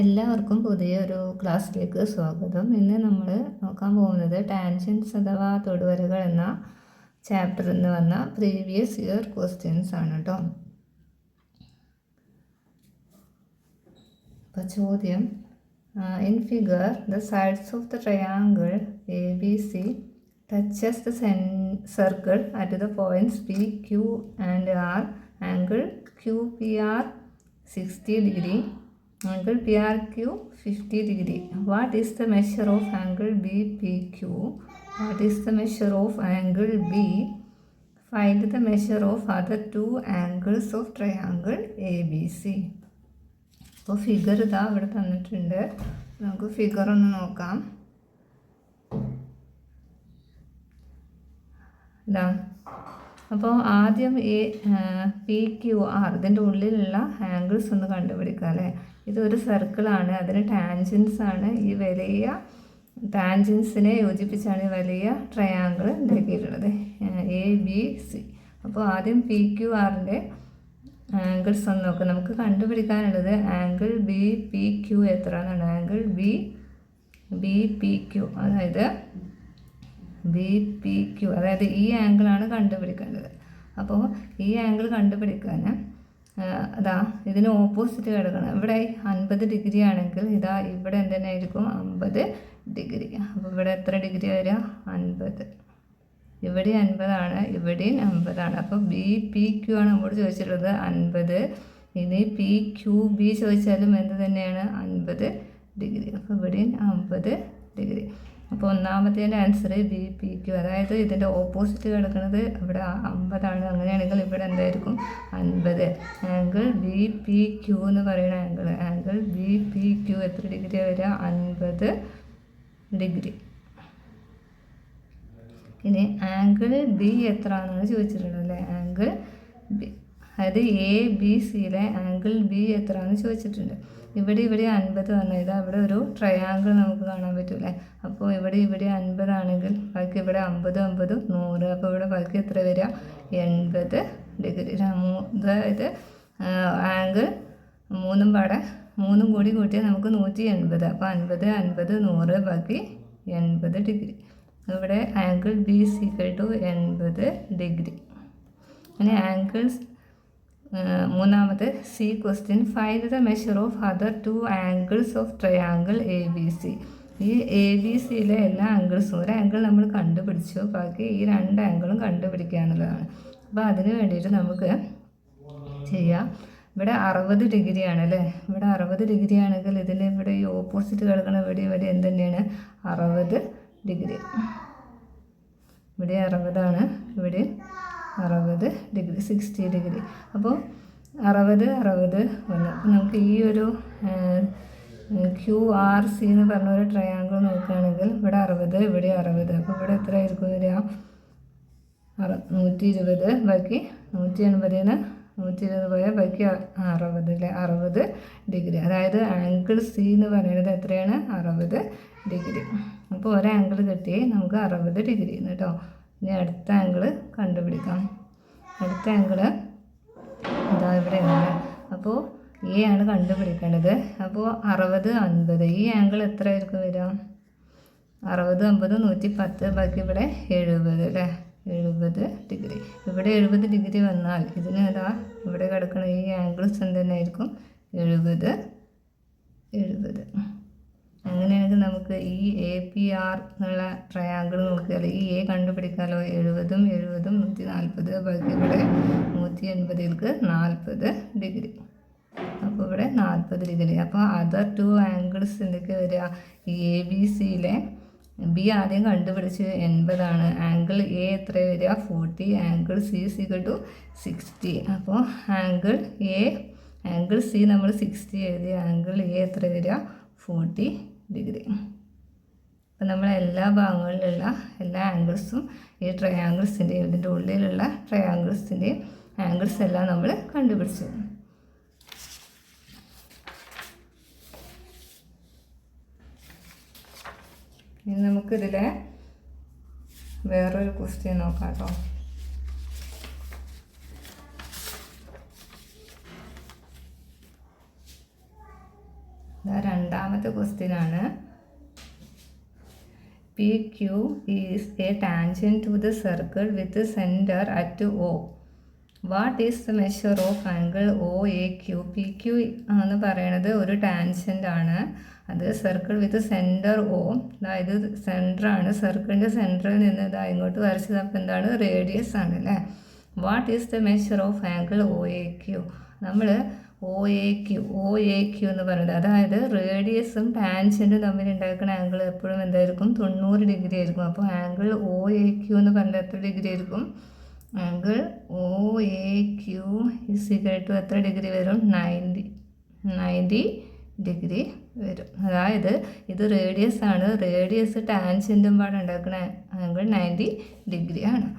എല്ലാവർക്കും പുതിയൊരു ക്ലാസ്സിലേക്ക് സ്വാഗതം. ഇന്ന് നമ്മൾ നോക്കാൻ പോകുന്നത് ടാൻജൻസ് അഥവാ തൊടുവരകൾ എന്ന ചാപ്റ്ററിൽ നിന്ന് വന്ന പ്രീവിയസ് ഇയർ ക്വസ്റ്റ്യൻസ് ആണ് കേട്ടോ. അപ്പോൾ ചോദ്യം, in figure the sides of the triangle A B C touches the circle at the points P Q and R. Angle Q P R 60 degree. Angle PRQ 50 degree. What is the measure of angle BPQ? What is the measure of angle B? Find the measure of other two angles of triangle ABC. അപ്പോൾ figure ഇതാ ഇവിടെ തന്നിട്ടുണ്ട്. നമുക്ക് figure ഒന്ന് നോക്കാം. ഇതാ, അപ്പോൾ ആദ്യം പി ക്യു ആർ ഇതിൻ്റെ ഉള്ളിലുള്ള ആംഗിൾസ് ഒന്ന് കണ്ടുപിടിക്കുക അല്ലേ. ഇതൊരു സർക്കിളാണ്, അതിന് ടാൻജൻസ് ആണ്. ഈ വലിയ ടാൻജൻസിനെ യോജിപ്പിച്ചാണ് ഈ വലിയ ട്രയാങ്കിൾ ഉണ്ടാക്കിയിട്ടുള്ളത് എ ബി സി. അപ്പോൾ ആദ്യം പി ക്യു ആറിൻ്റെ ആംഗിൾസ് ഒന്ന് നോക്കുക. നമുക്ക് കണ്ടുപിടിക്കാനുള്ളത് ആംഗിൾ ബി പി ക്യു എത്ര എന്നാണ്. ആംഗിൾ ബി പി ക്യു, അതായത് ബി പി ക്യു, അതായത് ഈ ആംഗിളാണ് കണ്ടുപിടിക്കേണ്ടത്. അപ്പോൾ ഈ ആംഗിൾ കണ്ടുപിടിക്കാൻ അതാ ഇതിന് ഓപ്പോസിറ്റ് കിടക്കണം. ഇവിടെ 50 ഡിഗ്രി ആണെങ്കിൽ ഇതാ ഇവിടെ എന്തിനായിരിക്കും 50 ഡിഗ്രി. അപ്പോൾ ഇവിടെ എത്ര ഡിഗ്രി വരിക? 50. ഇവിടെ 50 ആണ്, ഇവിടെയും 50 ആണ്. അപ്പോൾ ബി പി ക്യു ആണ് നമ്മോട് ചോദിച്ചിട്ടുള്ളത് 50. ഇനി പി ക്യു ബി ചോദിച്ചാലും എന്ത് തന്നെയാണ് 50 ഡിഗ്രി. അപ്പോൾ ഇവിടെയും 50 ഡിഗ്രി. അപ്പോൾ ഒന്നാമത്തേൻ്റെ ആൻസർ ബി പി ക്യു, അതായത് ഇതിൻ്റെ ഓപ്പോസിറ്റ് കിടക്കുന്നത് ഇവിടെ 50 ആണ്. അങ്ങനെയാണെങ്കിൽ ഇവിടെ എന്തായിരിക്കും 50. ആംഗിൾ ബി പി ക്യു എന്ന് പറയുന്ന ആംഗിൾ ബി പി ക്യു എത്ര ഡിഗ്രി വരിക? 50 ഡിഗ്രി. ഇനി ആംഗിൾ ബി എത്ര എന്നാണ് ചോദിച്ചിട്ടുള്ളത് അല്ലേ. ആംഗിൾ ബി, അതായത് എ ബി സിയിലെ ആംഗിൾ ബി എത്ര എന്ന് ചോദിച്ചിട്ടുണ്ട്. ഇവിടെ 50 വന്നാൽ ഇതാ ഇവിടെ ഒരു ട്രയാങ്കിൾ നമുക്ക് കാണാൻ പറ്റൂലേ. അപ്പോൾ ഇവിടെ 50 ആണെങ്കിൽ ബാക്കി ഇവിടെ 50 50 100. അപ്പോൾ ഇവിടെ ബാക്കി എത്ര വരിക? 80 ഡിഗ്രി. അതായത് ആംഗിൾ മൂന്നും കൂടി കൂട്ടിയാൽ നമുക്ക് 180. അപ്പോൾ 50 50 100 ബാക്കി 80 ഡിഗ്രി. ഇവിടെ angle B equal to 80 degree. ഇനി ആംഗിൾസ് മൂന്നാമത് C question, find the measure of other two angles of triangle A B C. ഈ എ ബി സിയിലെ എല്ലാ ആംഗിൾസും, ഒരു ആംഗിൾ നമ്മൾ കണ്ടുപിടിച്ചു, ബാക്കി ഈ 2 ആംഗിളും കണ്ടുപിടിക്കുക എന്നുള്ളതാണ്. അപ്പോൾ അതിന് വേണ്ടിയിട്ട് നമുക്ക് ചെയ്യാം. ഇവിടെ 60 ഡിഗ്രി ആണ് അല്ലേ. ഇവിടെ 60 ഡിഗ്രി ആണെങ്കിൽ ഇതിൽ ഇവിടെ ഈ ഓപ്പോസിറ്റ് കിടക്കുന്ന ഇവിടെ എന്ത് തന്നെയാണ് 60 ഡിഗ്രി. ഇവിടെ 60 ആണ്, ഇവിടെ 60 ഡിഗ്രി, 60 ഡിഗ്രി. അപ്പോൾ 60 വന്നു. അപ്പോൾ നമുക്ക് ഈ ഒരു ക്യു ആർ സി എന്ന് പറഞ്ഞ ഒരു ട്രയാങ്കിൾ നോക്കുകയാണെങ്കിൽ ഇവിടെ 60 ഇവിടെ 60. അപ്പോൾ ഇവിടെ എത്ര ആയിരിക്കും വരിക? 120 ബാക്കി 180 120 പോയാൽ ബാക്കി 60 അല്ലേ. 60 ഡിഗ്രി, അതായത് ആംഗിൾ സി എന്ന് പറയുന്നത് എത്രയാണ്? 60 ഡിഗ്രി. അപ്പോൾ ഒരു ആംഗിൾ കിട്ടി നമുക്ക് 60 ഡിഗ്രി കേട്ടോ. ഇനി അടുത്ത ആംഗിൾ കണ്ടുപിടിക്കാം. അടുത്ത ആംഗിൾ ഇതാ ഇവിടെയാണ്. അപ്പോൾ എ ആണ് കണ്ടുപിടിക്കേണ്ടത്. അപ്പോൾ 60 50, ഈ ആംഗിൾ എത്ര ആയിരിക്കും വരിക? 60 50 110 ബാക്കി ഇവിടെ 70 അല്ലേ. 70 ഡിഗ്രി. ഇവിടെ 70 ഡിഗ്രി വന്നാൽ ഇതിന് ഇതാ ഇവിടെ കിടക്കുന്ന ഈ ആംഗിൾസ് എന്തെന്നായിരിക്കും? 70. അങ്ങനെയാണെങ്കിൽ നമുക്ക് ഈ എ പി ആർ എന്നുള്ള ട്രയാങ്കിൾ നോക്കിയാൽ ഈ എ കണ്ടുപിടിക്കാമല്ലോ. 70 70 140 ബാക്കി ഇവിടെ 180ലേക്ക് 40 ഡിഗ്രി. അപ്പോൾ ഇവിടെ 40 ഡിഗ്രി. അപ്പോൾ അതർ ടു ആംഗിൾസ് എന്തൊക്കെ വരിക? ഈ എ ബി സിയിലെ ബി ആദ്യം കണ്ടുപിടിച്ച് 80 ആണ്. ആംഗിൾ എ എത്ര വരിക? 40. Angle C equal to 60. അപ്പോൾ ആംഗിൾ സി നമ്മൾ 60 എഴുതി. ആംഗിൾ എ എത്ര വരിക? 40 ഡിഗ്രി. അപ്പോൾ നമ്മൾ എല്ലാ ഭാഗങ്ങളിലുള്ള എല്ലാ ആംഗിൾസും ഈ ട്രയാങ്കിൾസിൻ്റെയും ഇതിൻ്റെ ഉള്ളിലുള്ള ട്രയാങ്കിൾസിൻ്റെയും ആംഗിൾസ് എല്ലാം നമ്മൾ കണ്ടുപിടിച്ചു. ഇനി നമുക്കിതിലെ വേറൊരു ക്വസ്റ്റ്യൻ നോക്കാം കേട്ടോ. രണ്ടാമത്തെ ക്വസ്റ്റ്യൻ ആണ്. PQ is a tangent to the circle with the center at O. What is the measure of angle OAQ? PQ എന്ന് പറയുന്നത് ഒരു ടാൻജൻ്റ് ആണ്. അത് സർക്കിൾ വിത്ത് സെൻറ്റർ O, അതായത് സെൻറ്ററാണ്. സർക്കിളിൻ്റെ സെൻറ്ററിൽ നിന്ന് ഇങ്ങോട്ട് വരച്ചത്. അപ്പോൾ എന്താണ്? റേഡിയസ് ആണ് അല്ലേ. What is the measure of angle OAQ? നമ്മൾ OAQ എന്ന് പറയുന്നത്, അതായത് റേഡിയസും ടാൻജൻറ്റും തമ്മിൽ ഉണ്ടാക്കുന്ന ആംഗിൾ എപ്പോഴും എന്തായിരിക്കും? 90 ഡിഗ്രി ആയിരിക്കും. അപ്പോൾ ആംഗിൾ OAQ എന്ന് പറഞ്ഞാൽ എത്ര ഡിഗ്രി ആയിരിക്കും? ആംഗിൾ OAQ എത്ര ഡിഗ്രി വരും? 90 ഡിഗ്രി വരും. അതായത് ഇത് റേഡിയസ് ആണ്. റേഡിയസ് ടാൻജൻറ്റും പാടെ ഉണ്ടാക്കുന്ന ആംഗിൾ 90 ഡിഗ്രി ആണ്.